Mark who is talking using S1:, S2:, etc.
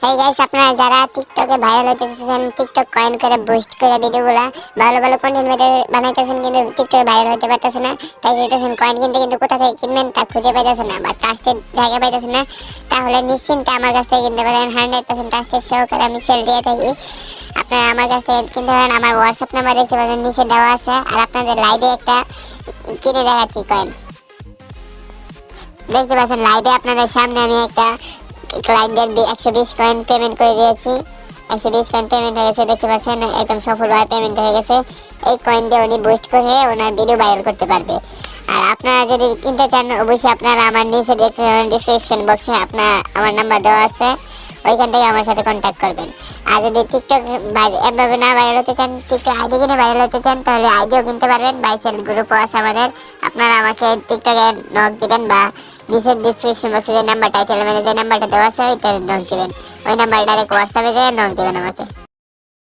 S1: এই গাইস, আপনারা যারা টিকটকে ভাইরাল হইতেছেন, টিকটক কয়েন করে বুস্ট করে ভিডিওগুলা ভালো ভালো কন্টেন্ট বানাইতেছেন, কিন্তু টিকটকে ভাইরাল হতে পারতেছে না। তাই চাইতেছেন কয়েন কিনতে, কিন্তু কোথা থেকে কিনবেন তা খুঁজে পাইতেছেন না বা ট্রাস্টেড জায়গা পাইতেছেন না। তাহলে নিশ্চিন্তে আমার কাছ থেকে কিনতে পারেন। 100% ট্রাস্টেড সহকারে আমি সেল দিয়ে থাকি। আপনারা আমার কাছ থেকে কিনতে পারেন। আমার হোয়াটসঅ্যাপ নাম্বার দেখতে পাবেন নিচে দেওয়া আছে। আর আপনাদের লাইভে একটা কিনে দেখাচ্ছি কয়েন, দেখতে পাচ্ছেন লাইভে আপনাদের সামনে আমি একটা ক্লায়েন্টের 120 কয়েন পেমেন্ট করে দিয়েছি। 120 কয়েন পেমেন্ট হয়ে গেছে, দেখতে পাচ্ছেন একদম সফলভাবে পেমেন্ট হয়ে গেছে। এই কয়েন দিয়ে উনি বুস্ট করে ওনার ভিডিও ভাইরাল করতে পারবে। আর আপনারা যদি কিনতে চান, অবশ্যই আপনারা আমার নিচে ডিসক্রিপশন বক্সে আমার নাম্বার দেওয়া আছে, ওইখান থেকে আমার সাথে কন্ট্যাক্ট করবেন। আর যদি টিকটক এভাবে না ভাইরাল হতে চান, টিকটক আইডি কিনে ভাইরাল হতে চান, তাহলে আইডিও কিনতে পারবেন। বাইসেল গ্রুপও আছে আমাদের। আপনারা আমাকে টিকটকে নক দিবেন বা নিচের ডিসক্রিপশন বক্সে যে নাম্বার টাইটেলের মধ্যে যে নাম্বারটা দেওয়া আছে ওইটা নক দিবেন। ওই নাম্বার ডাইরেক্ট হোয়াটসঅ্যাপে যেয়ে নক দিবেন আমাকে।